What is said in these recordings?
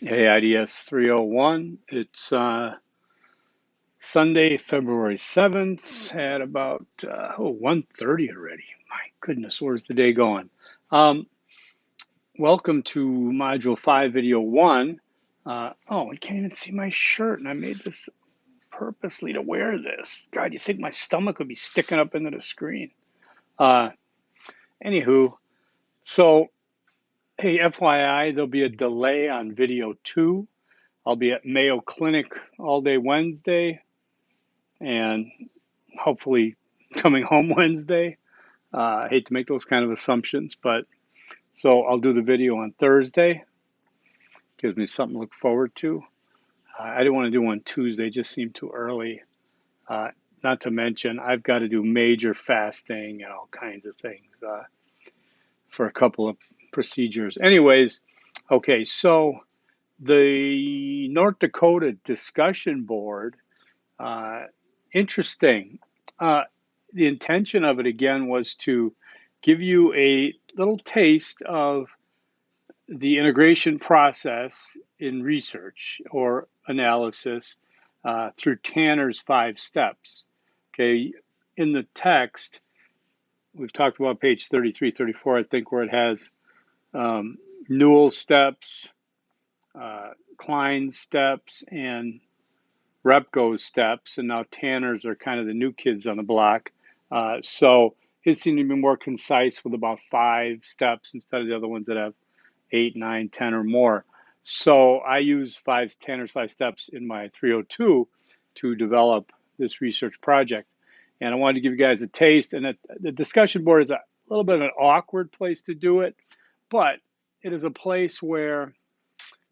Hey, IDS 301. It's Sunday, February 7th at about 1:30 already. My goodness, where's the day going? Um, Welcome to Module 5, Video 1. Oh, you can't even see my shirt, and I made this purposely to wear this. God, you think my stomach would be sticking up into the screen. Uh, Anywho, so, hey, FYI, there'll be a delay on Video 2. I'll be at Mayo Clinic all day Wednesday, and hopefully coming home Wednesday. I hate to make those kind of assumptions, but so I'll do the video on Thursday. Gives me something to look forward to. I didn't want to do one Tuesday, just seemed too early. Uh, Not to mention, I've got to do major fasting and all kinds of things for a couple of procedures. Anyways, okay, so the North Dakota discussion board, uh, interesting. Uh, the intention of it again was to give you a little taste of the integration process in research or analysis through Tanner's 5 steps. Okay, in the text, we've talked about page 33, 34, I think, where it has um, Newell steps, Klein's steps, and Repko's steps, and now Tanner's are kind of the new kids on the block. So his seemed to be more concise with about 5 steps instead of the other ones that have 8, 9, 10, or more. So I use Tanner's 5 steps in my 302 to develop this research project. And I wanted to give you guys a taste. And the discussion board is a little bit of an awkward place to do it, but it is a place where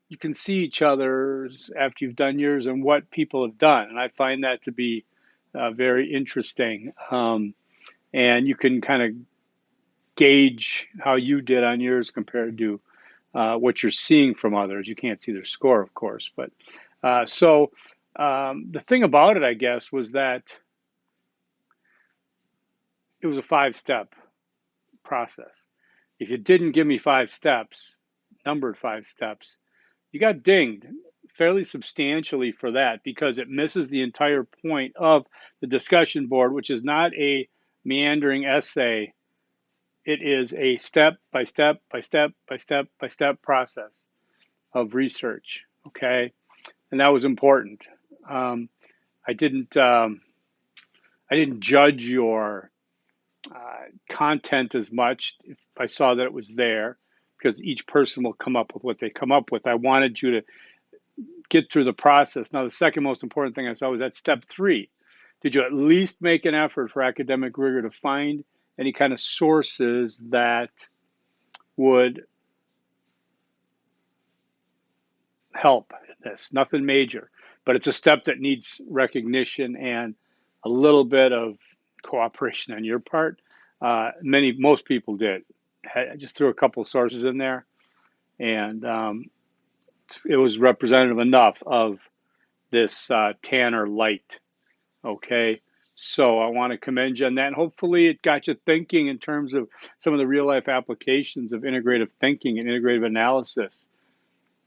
you can see each other's after you've done yours and what people have done. And I find that to be very interesting. And you can kind of gauge how you did on yours compared to what you're seeing from others. You can't see their score, of course. But the thing about it, I guess, was that it was a 5 step process. If you didn't give me 5 steps, numbered 5 steps, you got dinged fairly substantially for that because it misses the entire point of the discussion board, which is not a meandering essay. It is a step by step by step by step by step process of research. Okay, and that was important. Um, I didn't um, I didn't judge your content as much if I saw that it was there, because each person will come up with what they come up with. I wanted you to get through the process. Now, the second most important thing I saw was at step 3. Did you at least make an effort for academic rigor to find any kind of sources that would help in this? Nothing major, but it's a step that needs recognition and a little bit of cooperation on your part. Most people did. I just threw a couple of sources in there, and it was representative enough of this Tanner light. Okay, so I want to commend you on that. And hopefully, it got you thinking in terms of some of the real life applications of integrative thinking and integrative analysis,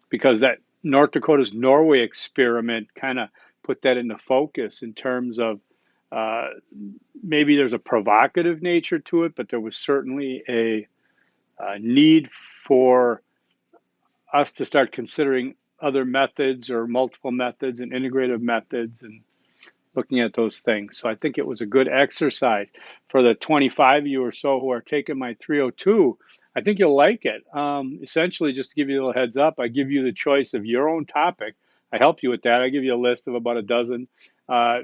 because that North Dakota's Norway experiment kind of put that into focus in terms of uh, maybe there's a provocative nature to it, but there was certainly a need for us to start considering other methods or multiple methods and integrative methods and looking at those things. So I think it was a good exercise for the 25 of you or so who are taking my 302. I think you'll like it. Essentially, just to give you a little heads up, I give you the choice of your own topic. I help you with that. I give you a list of about a dozen uh,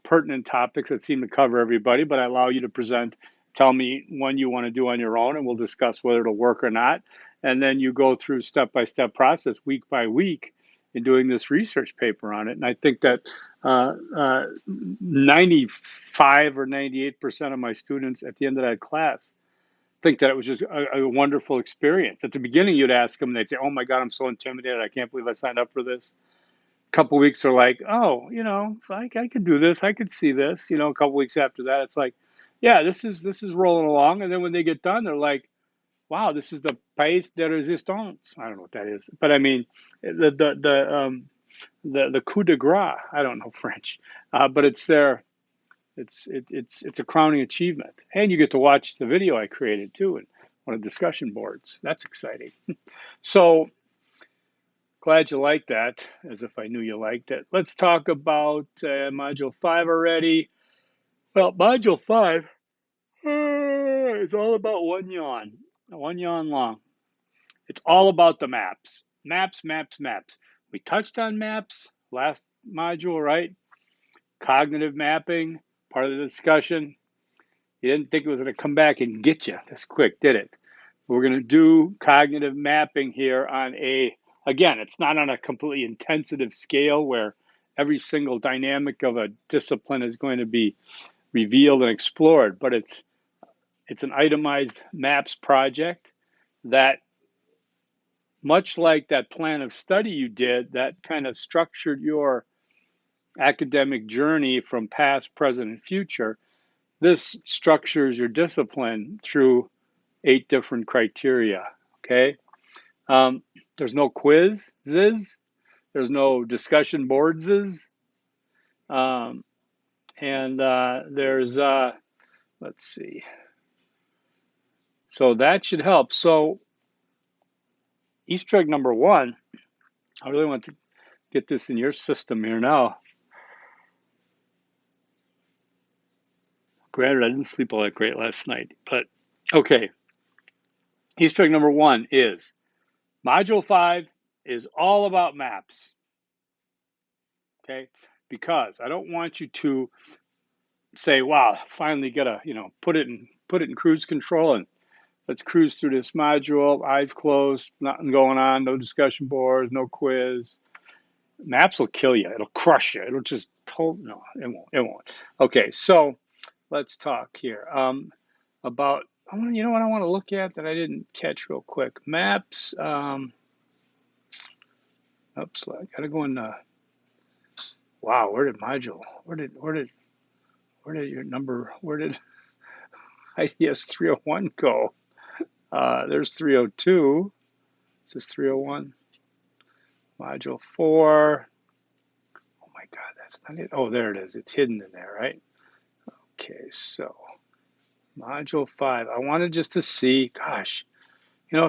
pertinent topics that seem to cover everybody, but I allow you to present. Tell me one you want to do on your own, and we'll discuss whether it'll work or not. And then you go through step-by-step process, week by week, in doing this research paper on it. And I think that 95 or 98% of my students at the end of that class think that it was just a wonderful experience. At the beginning, you'd ask them, and they'd say, "Oh my God, I'm so intimidated. I can't believe I signed up for this." Couple weeks are like, oh, I could do this. I could see this. A couple weeks after that, it's like, yeah, this is rolling along. And then when they get done, they're like, wow, this is the país de resistance. I don't know what that is, but I mean, the coup de grace. I don't know French, but it's their it's a crowning achievement, and you get to watch the video I created too, and one of the discussion boards. That's exciting. So glad you liked that, as if I knew you liked it. Let's talk about Module 5 already. Well, Module 5 is all about one yawn long. It's all about the maps. Maps, maps, maps. We touched on maps last module, right? Cognitive mapping, part of the discussion. You didn't think it was going to come back and get you this quick, did it? We're going to do cognitive mapping here on again, it's not on a completely intensive scale where every single dynamic of a discipline is going to be revealed and explored, but it's an itemized maps project that, much like that plan of study you did, that kind of structured your academic journey from past, present, and future. This structures your discipline through 8 different criteria, okay? There's no quizzes, there's no discussion boards, and there's, let's see. So that should help. So Easter egg number 1, I really want to get this in your system here now. Granted, I didn't sleep all that great last night, but okay. Easter egg number 1 is Module 5 is all about maps, okay? Because I don't want you to say, wow, finally got to, put it in cruise control and let's cruise through this module, eyes closed, nothing going on, no discussion boards, no quiz. Maps will kill you. It'll crush you. It'll just no, it won't. It won't. Okay, so let's talk here about, you know what I want to look at that I didn't catch real quick? Maps. Oops, I gotta go in. Wow, where did your number? Where did IDS 301 go? There's 302. This is 301. Module 4. Oh my God, that's not it. Oh, there it is. It's hidden in there, right? Okay, so Module 5. I wanted just to see, gosh,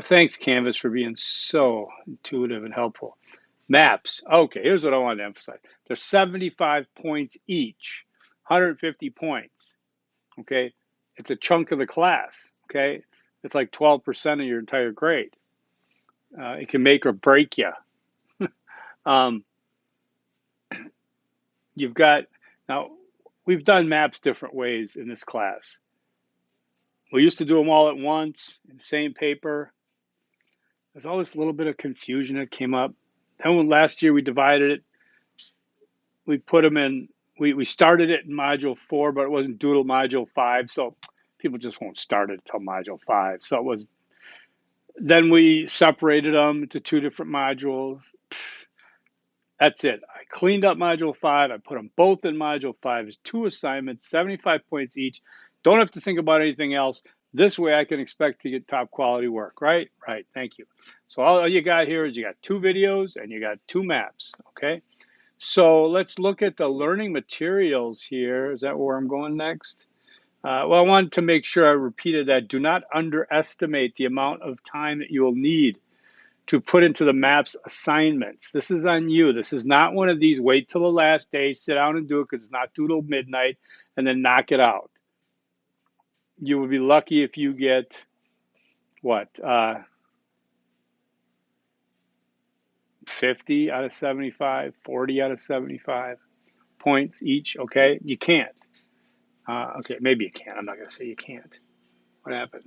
thanks Canvas for being so intuitive and helpful. Maps. Okay, here's what I wanted to emphasize. There's 75 points each, 150 points. Okay, it's a chunk of the class. Okay, it's like 12% of your entire grade. It can make or break you. You've got, now, we've done maps different ways in this class. We used to do them all at once, in the same paper. There's always a little bit of confusion that came up. Then last year we divided it. We put them in, we started it in Module 4, but it wasn't due till Module 5, so people just won't start it until Module 5. So it was, then we separated them into 2 different modules. That's it. I cleaned up Module 5. I put them both in Module 5 as 2 assignments, 75 points each. Don't have to think about anything else. This way I can expect to get top quality work, right? Right, thank you. So all you got here is you got 2 videos and you got 2 maps, okay? So let's look at the learning materials here. Is that where I'm going next? Well, I wanted to make sure I repeated that. Do not underestimate the amount of time that you will need to put into the maps assignments. This is on you. This is not one of these wait till the last day, sit down and do it because it's not due till midnight, and then knock it out. You would be lucky if you get, what, 50 out of 75, 40 out of 75 points each, okay? You can't. Okay, maybe you can. I'm not going to say you can't. What happened?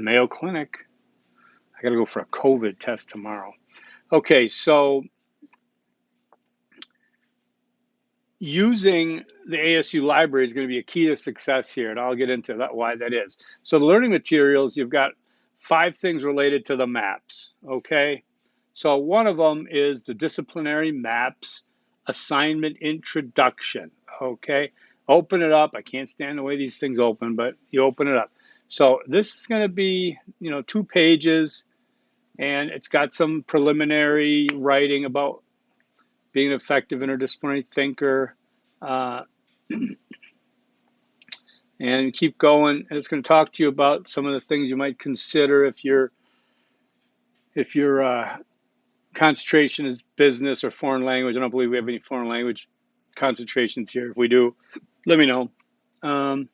Mayo Clinic. I got to go for a COVID test tomorrow. Okay, so using the ASU library is going to be a key to success here, and I'll get into that, why that is. So the learning materials, you've got 5 things related to the maps, okay? So one of them is the disciplinary maps assignment introduction, okay? Open it up. I can't stand the way these things open, but you open it up. So this is going to be, 2 pages, and it's got some preliminary writing about being an effective interdisciplinary thinker, uh, and keep going. And it's going to talk to you about some of the things you might consider if your concentration is business or foreign language. I don't believe we have any foreign language concentrations here. If we do, let me know. Um,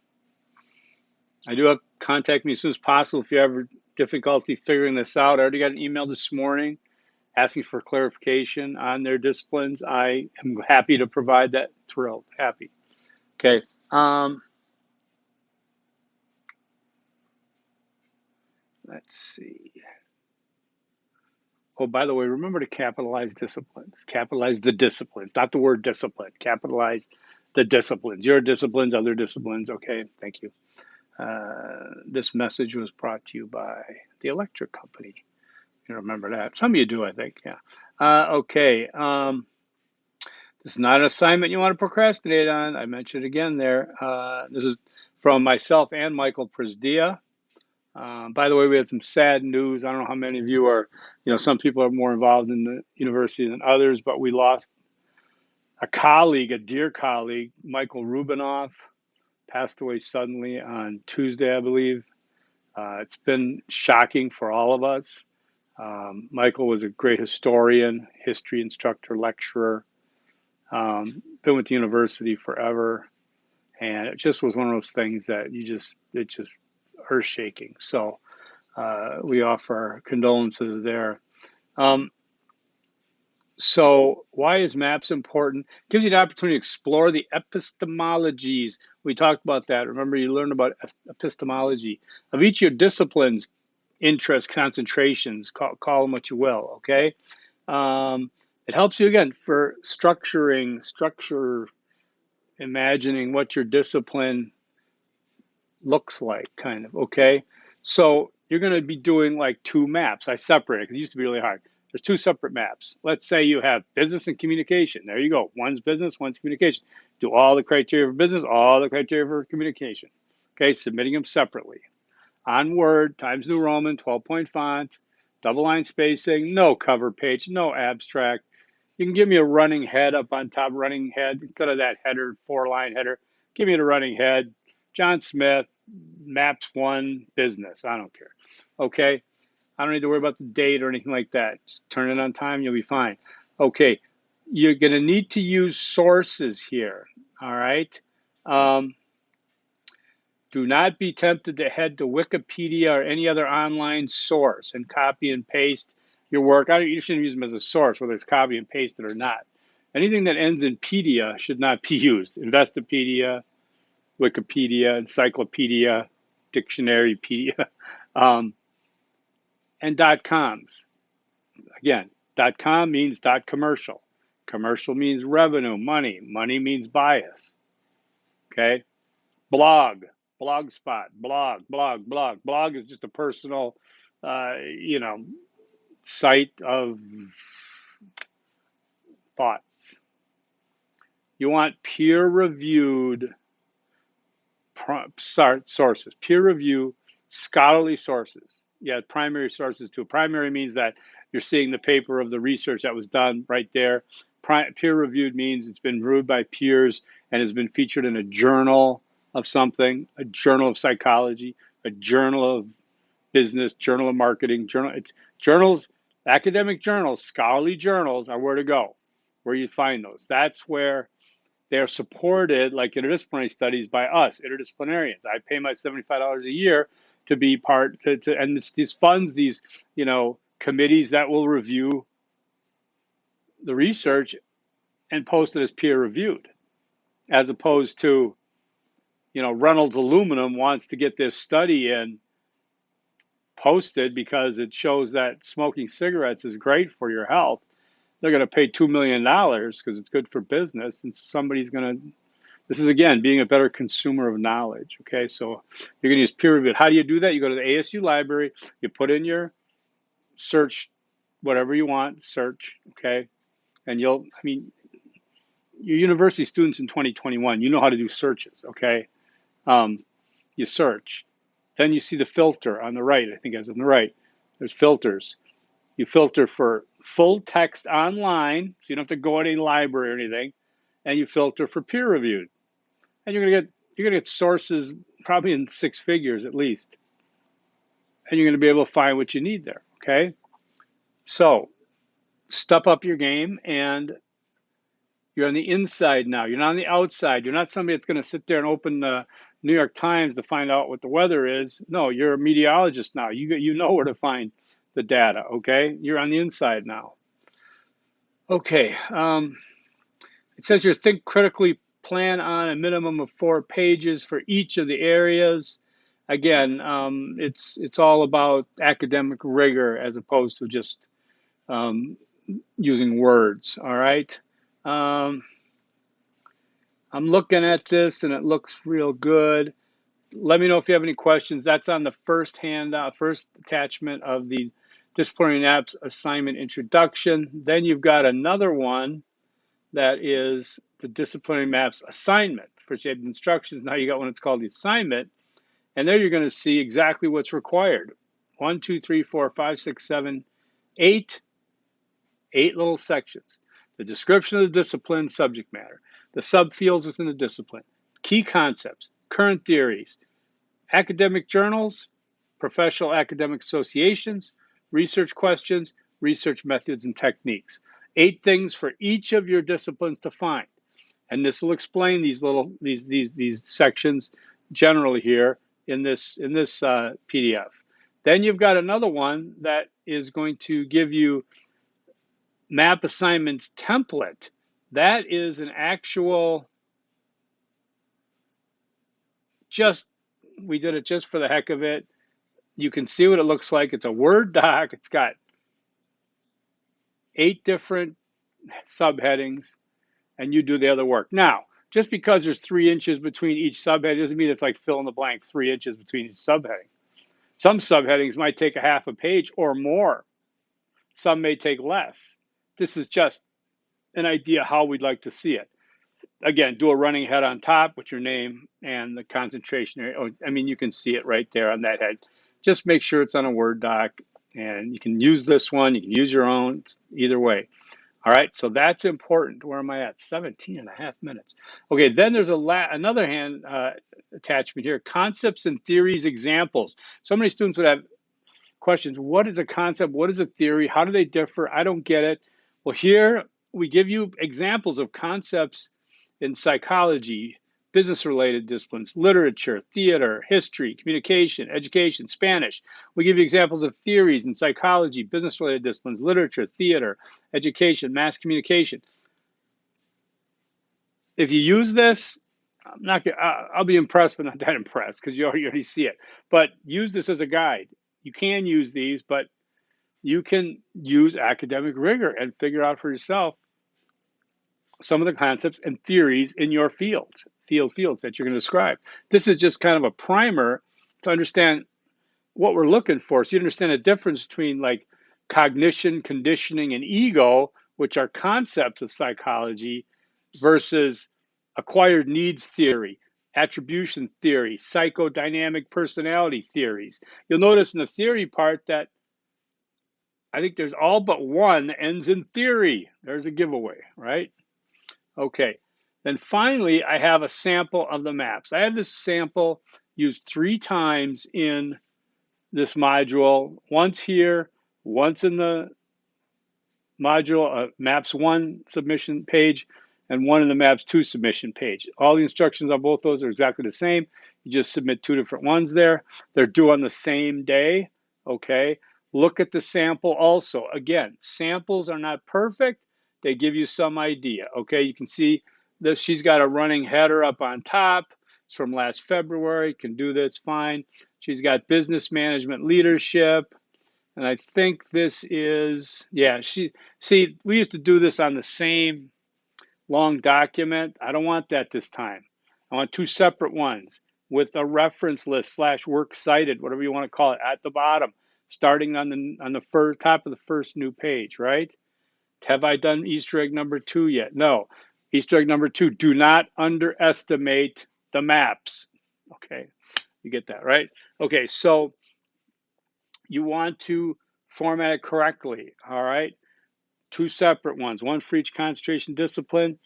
I do have contact me as soon as possible if you have difficulty figuring this out. I already got an email this morning asking for clarification on their disciplines. I am happy to provide that. Thrilled, happy. Okay. Let's see. Oh, by the way, remember to capitalize disciplines. Capitalize the disciplines, not the word discipline. Capitalize the disciplines. Your disciplines, other disciplines. Okay, thank you. This message was brought to you by the electric company. You remember that. Some of you do, I think. Yeah. Okay. This is not an assignment you want to procrastinate on. I mentioned again there. This is from myself and Michael Prisdia. By the way, we had some sad news. I don't know how many of you are, some people are more involved in the university than others, but we lost a colleague, a dear colleague, Michael Rubinoff, passed away suddenly on Tuesday, I believe. It's been shocking for all of us. Michael was a great historian, history instructor, lecturer, been with the university forever. And it just was one of those things that it's just earth shaking. So we offer condolences there. So why is MAPS important? It gives you the opportunity to explore the epistemologies. We talked about that. Remember, you learned about epistemology of each of your disciplines, interests, concentrations, call them what you will, okay? It helps you, again, for structure, imagining what your discipline looks like, kind of, okay? So you're going to be doing like 2 maps. I separated because it used to be really hard. There's 2 separate maps. Let's say you have business and communication. There you go. One's business, one's communication. Do all the criteria for business, all the criteria for communication. Okay, submitting them separately. On Word, Times New Roman, 12-point font, double line spacing, no cover page, no abstract. You can give me a running head up on top, running head, instead of that header, 4-line header. Give me the running head. John Smith, Maps 1, business. I don't care. Okay. I don't need to worry about the date or anything like that. Just turn it on time, you'll be fine. Okay. You're going to need to use sources here. All right. Do not be tempted to head to Wikipedia or any other online source and copy and paste your work. You shouldn't use them as a source, whether it's copy and pasted or not. Anything that ends in pedia should not be used. Investopedia, Wikipedia, Encyclopedia, Dictionarypedia, and .coms. Again, .com means .commercial. Commercial means revenue, money. Money means bias. Okay? Blog, blogspot, blog. Blog is just a personal, site of thoughts. You want peer-reviewed sources, peer-review, scholarly sources. Yeah, primary sources too. Primary means that you're seeing the paper of the research that was done right there. Peer-reviewed means it's been reviewed by peers and has been featured in a journal of something, a journal of psychology, a journal of business, journal of marketing, journals, academic journals, scholarly journals are where to go, where you find those. That's where they're supported, like interdisciplinary studies, by us, interdisciplinarians. I pay my $75 a year to be part, and these funds, these, committees that will review the research and post it as peer reviewed, as opposed to, Reynolds Aluminum wants to get this study in posted because it shows that smoking cigarettes is great for your health. They're going to pay $2 million because it's good for business, and somebody's going to. This is, again, being a better consumer of knowledge, okay? So you're going to use peer reviewed. How do you do that? You go to the ASU library, you put in your search, whatever you want, search, okay? And your university students in 2021, you know how to do searches, okay? You search. Then you see the filter on the right. I think it's on the right. There's filters. You filter for full text online, so you don't have to go to any library or anything, and you filter for peer reviewed. And you're gonna get sources probably in 6 figures at least. And you're gonna be able to find what you need there. Okay? So step up your game, and you're on the inside now. You're not on the outside. You're not somebody that's going to sit there and open the New York Times to find out what the weather is. No, you're a meteorologist now. You know where to find the data. Okay, you're on the inside now. Okay, it says here think critically. Plan on a minimum of 4 pages for each of the areas. Again, it's all about academic rigor as opposed to just using words. All right. I'm looking at this and it looks real good. Let me know if you have any questions. That's on the first handout, first attachment of the Disciplinary Maps Assignment Introduction. Then you've got another one that is the Disciplinary Maps Assignment. First you had the instructions, now you got one that's called the assignment. And there you're going to see exactly what's required. 1, 2, 3, 4, 5, 6, 7, 8 little sections. The description of the discipline, subject matter, the subfields within the discipline, key concepts, current theories, academic journals, professional academic associations, research questions, research methods and techniques. 8 things for each of your disciplines to find. And this will explain these sections generally here in this PDF. Then you've got another one that is going to give you map assignments template. That is an actual, we did it just for the heck of it. You can see what it looks like. It's a Word doc. It's got 8 different subheadings, and you do the other work. Now, just because there's 3 inches between each subheading doesn't mean it's like fill in the blank 3 inches between each subheading. Some subheadings might take a half a page or more. Some may take less. This is just an idea how we'd like to see it. Again, do a running head on top with your name and the concentration area. I mean, you can see it right there on that head. Just make sure it's on a Word doc, and you can use this one. You can use your own, either way. All right, so that's important. Where am I at? 17 and a half minutes. Okay, then there's another hand attachment here, concepts and theories examples. So many students would have questions. What is a concept? What is a theory? How do they differ? I don't get it. Well, here we give you examples of concepts in psychology, business-related disciplines, literature, theater, history, communication, education, Spanish. We give you examples of theories in psychology, business-related disciplines, literature, theater, education, mass communication. If you use this, I'll be impressed, but not that impressed because you already see it. But use this as a guide. You can use these, but you can use academic rigor and figure out for yourself some of the concepts and theories in your fields that you're going to describe. This is just kind of a primer to understand what we're looking for. So you understand the difference between like cognition, conditioning, and ego, which are concepts of psychology, versus acquired needs theory, attribution theory, psychodynamic personality theories. You'll notice in the theory part that I think there's all but one that ends in theory. There's a giveaway, right? Okay, then finally, I have a sample of the maps. I have this sample used 3 times in this module, once here, once in the module Maps 1 submission page, and one in the Maps 2 submission page. All the instructions on both those are exactly the same. You just submit 2 different ones there. They're due on the same day, okay? Look at the sample also. Again, samples are not perfect. They give you some idea, okay? You can see that she's got a running header up on top. It's from last February. Can do this fine. She's got business management leadership. And I think this is, yeah, see, we used to do this on the same long document. I don't want that this time. I want 2 separate ones with a reference list / works cited, whatever you want to call it, at the bottom, starting on the top of the first new page, right? Have I done Easter egg number 2 yet? No. Easter egg number 2, do not underestimate the maps. Okay. You get that, right? Okay, so you want to format it correctly, all right? Two separate ones, one for each concentration discipline,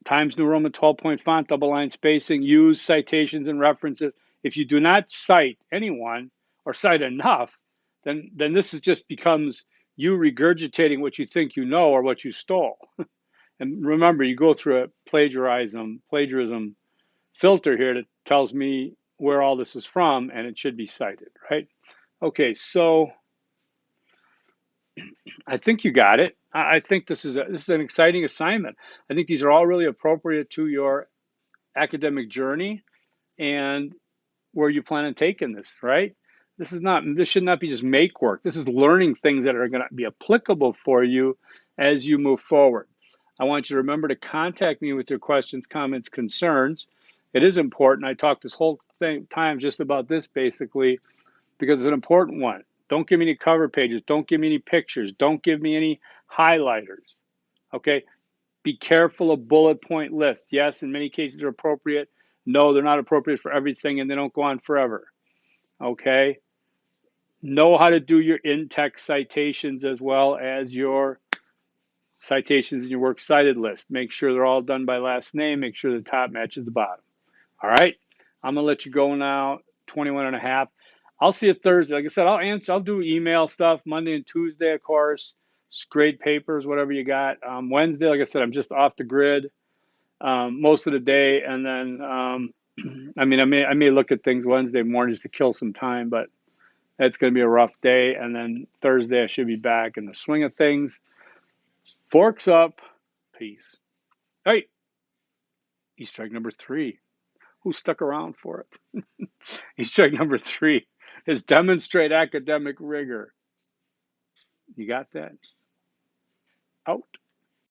Times New Roman 12-point font, double line spacing, use citations and references. If you do not cite anyone or cite enough, then this is just becomes you regurgitating what you think you know or what you stole. And remember, you go through a plagiarism filter here that tells me where all this is from, and it should be cited, right? Okay, so I think you got it. I think this is an exciting assignment. I think these are all really appropriate to your academic journey and where you plan on taking this, right? This should not be just make work. This is learning things that are going to be applicable for you as you move forward. I want you to remember to contact me with your questions, comments, concerns. It is important. I talked this whole time just about this basically because it's an important one. Don't give me any cover pages. Don't give me any pictures. Don't give me any highlighters. Okay? Be careful of bullet point lists. Yes, in many cases they're appropriate. No, they're not appropriate for everything and they don't go on forever. Okay? Know how to do your in-text citations as well as your citations in your works cited list. Make sure they're all done by last name. Make sure the top matches the bottom. All right? I'm going to let you go now, 21 and a half. I'll see you Thursday. Like I said, I'll do email stuff Monday and Tuesday, of course. Grade papers, whatever you got. Wednesday, like I said, I'm just off the grid most of the day, and then I may look at things Wednesday morning just to kill some time, but that's going to be a rough day. And then Thursday, I should be back in the swing of things. Forks up. Peace. Hey, Easter egg number 3. Who stuck around for it? Easter egg number 3 is demonstrate academic rigor. You got that? Out.